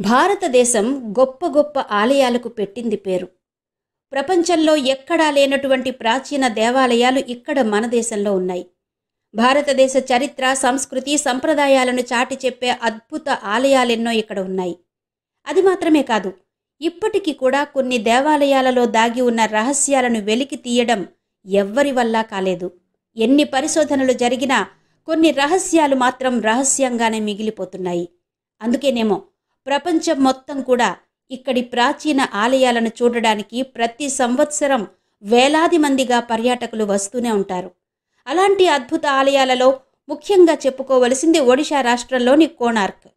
భారతదేశం గొప్ప గొప్ప ఆలయాలకు పెట్టింది పేరు. ప్రపంచంలో ఎక్కడా లేనటువంటి ప్రాచీన దేవాలయాలు ఇక్కడ మన దేశంలో ఉన్నాయి. భారతదేశ చరిత్ర, సంస్కృతి, సంప్రదాయాలను చాటి చెప్పే అద్భుత ఆలయాలెన్నో ఇక్కడ ఉన్నాయి. అది మాత్రమే కాదు, ఇప్పటికీ కూడా కొన్ని దేవాలయాలలో దాగి ఉన్న రహస్యాలను వెలికి తీయడం ఎవ్వరి వల్ల కాలేదు. ఎన్ని పరిశోధనలు జరిగినా కొన్ని రహస్యాలు మాత్రం రహస్యంగానే మిగిలిపోతున్నాయి. అందుకేనేమో ప్రపంచం మొత్తం కూడా ఇక్కడి ప్రాచీన ఆలయాలను చూడడానికి ప్రతి సంవత్సరం వేలాది మందిగా పర్యాటకులు వస్తూనే ఉంటారు. అలాంటి అద్భుత ఆలయాలలో ముఖ్యంగా చెప్పుకోవలసింది ఒడిషా రాష్ట్రంలోని కోణార్క్.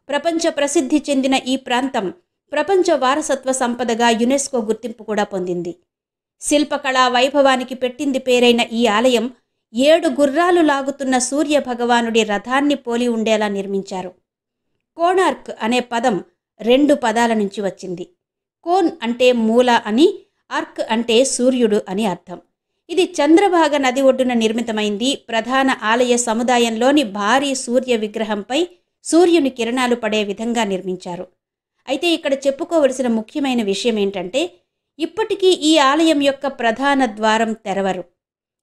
ప్రపంచ ప్రసిద్ధి చెందిన ఈ ప్రాంతం ప్రపంచ వారసత్వ సంపదగా యునెస్కో గుర్తింపు కూడా పొందింది. శిల్పకళా వైభవానికి పెట్టింది పేరైన ఈ ఆలయం 7 గుర్రాలు లాగుతున్న సూర్య భగవానుడి రథాన్ని పోలి ఉండేలా నిర్మించారు. కోణార్క్ అనే పదం 2 పదాల నుంచి వచ్చింది. కోన్ అంటే మూల అని, ఆర్క్ అంటే సూర్యుడు అని అర్థం. ఇది చంద్రభాగ నది ఒడ్డున నిర్మితమైంది. ప్రధాన ఆలయ సముదాయంలోని భారీ సూర్య విగ్రహంపై సూర్యుని కిరణాలు పడే విధంగా నిర్మించారు. అయితే ఇక్కడ చెప్పుకోవలసిన ముఖ్యమైన విషయం ఏంటంటే, ఇప్పటికీ ఈ ఆలయం యొక్క ప్రధాన ద్వారం తెరవరు.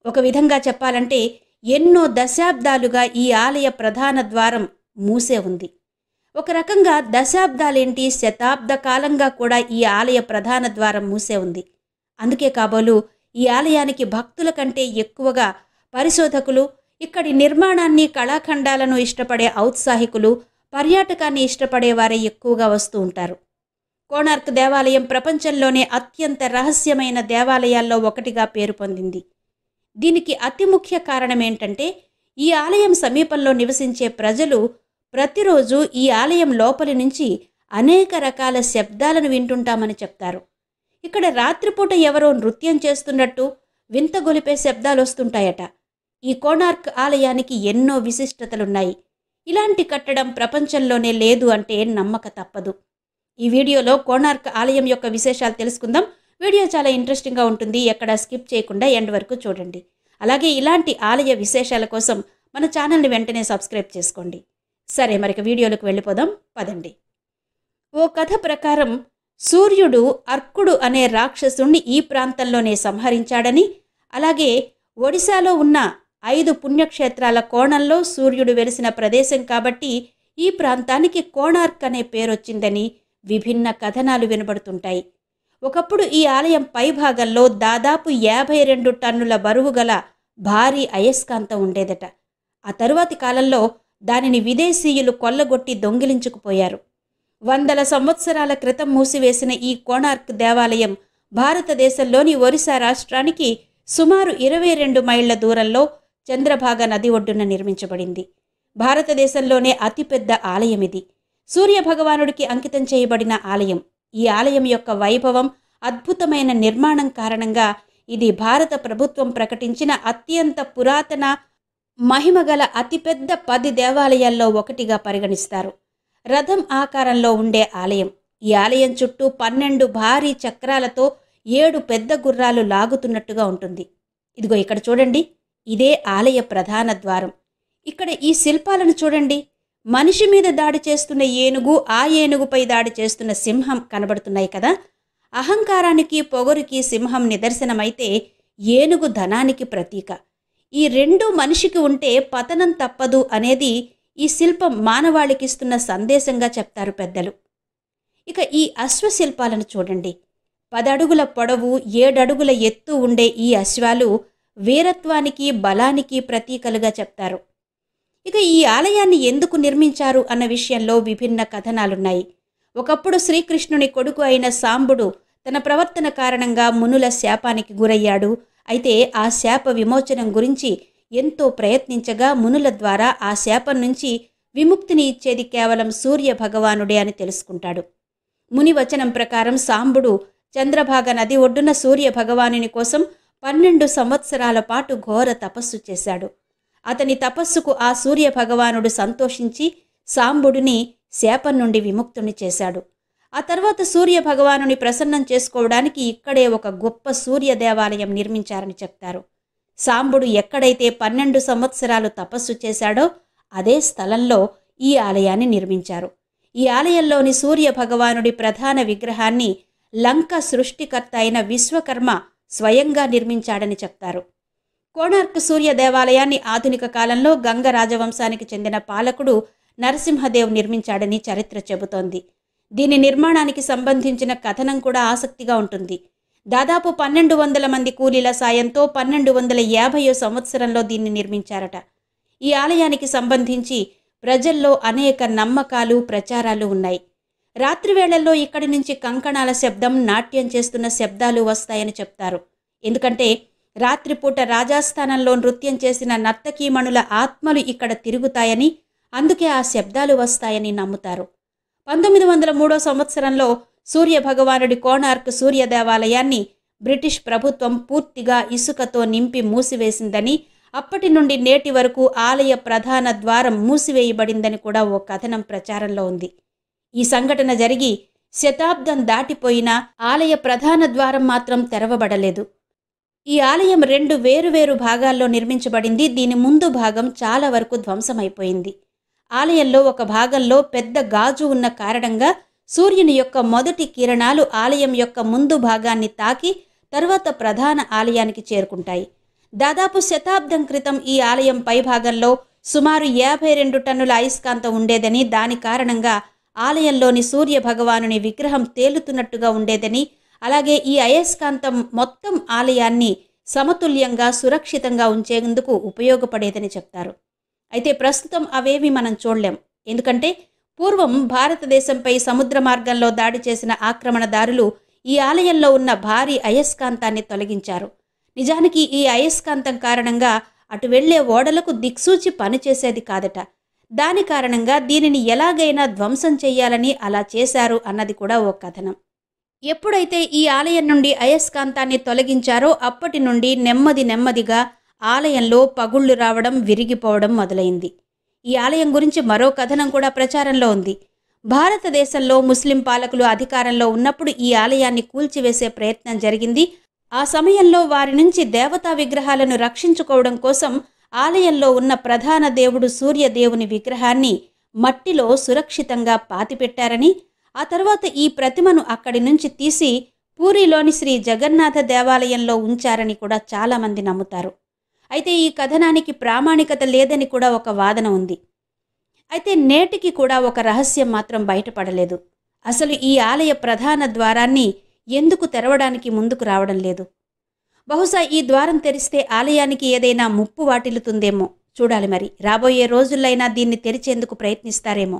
ఒక విధంగా చెప్పాలంటే ఎన్నో దశాబ్దాలుగా ఈ ఆలయ ప్రధాన ద్వారం మూసే ఉంది. ఒక రకంగా దశాబ్దాలేంటి, శతాబ్ద కాలంగా కూడా ఈ ఆలయ ప్రధాన ద్వారం మూసే ఉంది. అందుకే కాబోలు ఈ ఆలయానికి భక్తుల కంటే ఎక్కువగా పరిశోధకులు, ఇక్కడి నిర్మాణాన్ని, కళాఖండాలను ఇష్టపడే ఔత్సాహికులు, పర్యాటకాన్ని ఇష్టపడేవారే ఎక్కువగా వస్తూ ఉంటారు. కోణార్క్ దేవాలయం ప్రపంచంలోనే అత్యంత రహస్యమైన దేవాలయాల్లో ఒకటిగా పేరు పొందింది. దీనికి అతి ముఖ్య కారణం ఏంటంటే, ఈ ఆలయం సమీపంలో నివసించే ప్రజలు ప్రతిరోజు ఈ ఆలయం లోపలి నుంచి అనేక రకాల శబ్దాలను వింటుంటామని చెప్తారు. ఇక్కడ రాత్రిపూట ఎవరో నృత్యం చేస్తున్నట్టు వింత గొలిపే శబ్దాలు వస్తుంటాయట. ఈ కోణార్క్ ఆలయానికి ఎన్నో విశిష్టతలున్నాయి. ఇలాంటి కట్టడం ప్రపంచంలోనే లేదు అంటే నమ్మక తప్పదు. ఈ వీడియోలో కోణార్క్ ఆలయం యొక్క విశేషాలు తెలుసుకుందాం. వీడియో చాలా ఇంట్రెస్టింగ్గా ఉంటుంది. ఎక్కడ స్కిప్ చేయకుండా ఎండ్ వరకు చూడండి. అలాగే ఇలాంటి ఆలయ విశేషాల కోసం మన ఛానల్ని వెంటనే సబ్స్క్రైబ్ చేసుకోండి. సరే, మరిక వీడియోలకు వెళ్ళిపోదాం పదండి. ఓ కథ ప్రకారం సూర్యుడు అర్కుడు అనే రాక్షసుణ్ణి ఈ ప్రాంతంలోనే సంహరించాడని, అలాగే ఒడిశాలో ఉన్న 5 పుణ్యక్షేత్రాల కోణంలో సూర్యుడు వెలిసిన ప్రదేశం కాబట్టి ఈ ప్రాంతానికి కోణార్క్ అనే పేరొచ్చిందని విభిన్న కథనాలు వినబడుతుంటాయి. ఒకప్పుడు ఈ ఆలయం పైభాగంలో దాదాపు 52 టన్నుల బరువు గల భారీ అయస్కాంతం ఉండేదట. ఆ తరువాతి కాలంలో దానిని విదేశీయులు కొల్లగొట్టి దొంగిలించుకుపోయారు. వందల సంవత్సరాల క్రితం మూసివేసిన ఈ కోణార్క్ దేవాలయం భారతదేశంలోని ఒరిస్సా రాష్ట్రానికి సుమారు 22 మైళ్ల దూరంలో చంద్రభాగ నది ఒడ్డున నిర్మించబడింది. భారతదేశంలోనే అతిపెద్ద ఆలయం ఇది. సూర్య భగవానుడికి అంకితం చేయబడిన ఆలయం. ఈ ఆలయం యొక్క వైభవం, అద్భుతమైన నిర్మాణం కారణంగా ఇది భారత ప్రభుత్వం ప్రకటించిన అత్యంత పురాతన, మహిమగల అతిపెద్ద 10 దేవాలయాల్లో ఒకటిగా పరిగణిస్తారు. రథం ఆకారంలో ఉండే ఆలయం. ఈ ఆలయం చుట్టూ 12 భారీ చక్రాలతో 7 పెద్ద గుర్రాలు లాగుతున్నట్టుగా ఉంటుంది. ఇదిగో ఇక్కడ చూడండి, ఇదే ఆలయ ప్రధాన ద్వారం. ఇక్కడ ఈ శిల్పాలను చూడండి. మనిషి మీద దాడి చేస్తున్న ఏనుగు, ఆ ఏనుగుపై దాడి చేస్తున్న సింహం కనబడుతున్నాయి కదా. అహంకారానికి, పొగరుకి సింహం నిదర్శనమైతే ఏనుగు ధనానికి ప్రతీక. ఈ 2 మనిషికి ఉంటే పతనం తప్పదు అనేది ఈ శిల్పం మానవాళికిస్తున్న సందేశంగా చెప్తారు పెద్దలు. ఇక ఈ అశ్వశిల్పాలను చూడండి. 10 అడుగుల పొడవు, 7 అడుగుల ఎత్తు ఉండే ఈ అశ్వాలు వీరత్వానికి, బలానికి ప్రతీకలుగా చెప్తారు. ఇక ఈ ఆలయాన్ని ఎందుకు నిర్మించారు అన్న విషయంలో విభిన్న కథనాలున్నాయి. ఒకప్పుడు శ్రీకృష్ణుని కొడుకు అయిన సాంబుడు తన ప్రవర్తన కారణంగా మునుల శాపానికి గురయ్యాడు. అయితే ఆ శాప విమోచనం గురించి ఎంతో ప్రయత్నించగా మునుల ద్వారా ఆ శాపం నుంచి విముక్తిని ఇచ్చేది కేవలం సూర్య భగవానుడే అని తెలుసుకుంటాడు. ముని వచనం ప్రకారం సాంబుడు చంద్రభాగ నది ఒడ్డున సూర్య భగవానుని కోసం 12 సంవత్సరాల పాటు ఘోర తపస్సు చేశాడు. అతని తపస్సుకు ఆ సూర్య భగవానుడు సంతోషించి సాంబుడిని శాపం నుండి విముక్తుని చేశాడు. ఆ తర్వాత సూర్య భగవానుని ప్రసన్నం చేసుకోవడానికి ఇక్కడే ఒక గొప్ప సూర్య దేవాలయం నిర్మించారని చెప్తారు. సాంబుడు ఎక్కడైతే 12 సంవత్సరాలు తపస్సు చేశాడో అదే స్థలంలో ఈ ఆలయాన్ని నిర్మించారు. ఈ ఆలయంలోని సూర్య భగవానుడి ప్రధాన విగ్రహాన్ని లంక సృష్టికర్త అయిన విశ్వకర్మ స్వయంగా నిర్మించాడని చెప్తారు. కోణార్క్ సూర్య దేవాలయాన్ని ఆధునిక కాలంలో గంగ రాజవంశానికి చెందిన పాలకుడు నరసింహదేవ్ నిర్మించాడని చరిత్ర చెబుతోంది. దీని నిర్మాణానికి సంబంధించిన కథనం కూడా ఆసక్తిగా ఉంటుంది. దాదాపు 1200 మంది కూలీల సాయంతో 1250 సంవత్సరంలో దీన్ని నిర్మించారట. ఈ ఆలయానికి సంబంధించి ప్రజల్లో అనేక నమ్మకాలు, ప్రచారాలు ఉన్నాయి. రాత్రి వేళల్లో ఇక్కడి నుంచి కంకణాల శబ్దం, నాట్యం చేస్తున్న శబ్దాలు వస్తాయని చెప్తారు. ఎందుకంటే రాత్రిపూట రాజాస్థానంలో నృత్యం చేసిన నర్తకీమణుల ఆత్మలు ఇక్కడ తిరుగుతాయని, అందుకే ఆ శబ్దాలు వస్తాయని నమ్ముతారు. 1903 సంవత్సరంలో సూర్య భగవానుడి కోణార్క్ సూర్య దేవాలయాన్ని బ్రిటిష్ ప్రభుత్వం పూర్తిగా ఇసుకతో నింపి మూసివేసిందని, అప్పటి నుండి నేటి వరకు ఆలయ ప్రధాన ద్వారం మూసివేయబడిందని కూడా ఓ కథనం ప్రచారంలో ఉంది. ఈ సంఘటన జరిగి శతాబ్దం దాటిపోయినా ఆలయ ప్రధాన ద్వారం మాత్రం తెరవబడలేదు. ఈ ఆలయం 2 వేరువేరు భాగాల్లో నిర్మించబడింది. దీని ముందు భాగం చాలా వరకు ధ్వంసమైపోయింది. ఆలయంలో ఒక భాగంలో పెద్ద గాజు ఉన్న కారణంగా సూర్యుని యొక్క మొదటి కిరణాలు ఆలయం యొక్క ముందు భాగాన్ని తాకి తరువాత ప్రధాన ఆలయానికి చేరుకుంటాయి. దాదాపు శతాబ్దం క్రితం ఈ ఆలయం పైభాగంలో సుమారు 52 టన్నుల అయస్కాంతం ఉండేదని, దాని కారణంగా ఆలయంలోని సూర్య భగవానుని విగ్రహం తేలుతున్నట్టుగా ఉండేదని, అలాగే ఈ అయస్కాంతం మొత్తం ఆలయాన్ని సమతుల్యంగా సురక్షితంగా ఉంచేందుకు ఉపయోగపడేదని చెప్తారు. అయితే ప్రస్తుతం అవేవి మనం చూడలేం. ఎందుకంటే పూర్వం భారతదేశంపై సముద్ర మార్గంలో దాడి చేసిన ఆక్రమణదారులు ఈ ఆలయంలో ఉన్న భారీ అయస్కాంతాన్ని తొలగించారు. నిజానికి ఈ అయస్కాంతం కారణంగా అటు వెళ్లే ఓడలకు దిక్సూచి పనిచేసేది కాదట. దాని కారణంగా దీనిని ఎలాగైనా ధ్వంసం చెయ్యాలని అలా చేశారు అన్నది కూడా ఓ కథనం. ఎప్పుడైతే ఈ ఆలయం నుండి అయస్కాంతాన్ని తొలగించారో అప్పటి నుండి నెమ్మదిగా ఆలయంలో పగుళ్లు రావడం, విరిగిపోవడం మొదలైంది. ఈ ఆలయం గురించి మరో కథనం కూడా ప్రచారంలో ఉంది. భారతదేశంలో ముస్లిం పాలకులు అధికారంలో ఉన్నప్పుడు ఈ ఆలయాన్ని కూల్చివేసే ప్రయత్నం జరిగింది. ఆ సమయంలో వారి నుంచి దేవతా విగ్రహాలను రక్షించుకోవడం కోసం ఆలయంలో ఉన్న ప్రధాన దేవుడు సూర్యదేవుని విగ్రహాన్ని మట్టిలో సురక్షితంగా పాతిపెట్టారని, ఆ తర్వాత ఈ ప్రతిమను అక్కడి నుంచి తీసి పూరిలోని శ్రీ జగన్నాథ దేవాలయంలో ఉంచారని కూడా చాలామంది నమ్ముతారు. అయితే ఈ కథనానికి ప్రామాణికత లేదని కూడా ఒక వాదన ఉంది. అయితే నేటికి కూడా ఒక రహస్యం మాత్రం బయటపడలేదు. అసలు ఈ ఆలయ ప్రధాన ద్వారాన్ని ఎందుకు తెరవడానికి ముందుకు రావడం లేదు? బహుశా ఈ ద్వారం తెరిస్తే ఆలయానికి ఏదైనా ముప్పు వాటిల్లుతుందేమో. చూడాలి మరి. రాబోయే రోజుల్లైనా దీన్ని తెరిచేందుకు ప్రయత్నిస్తారేమో.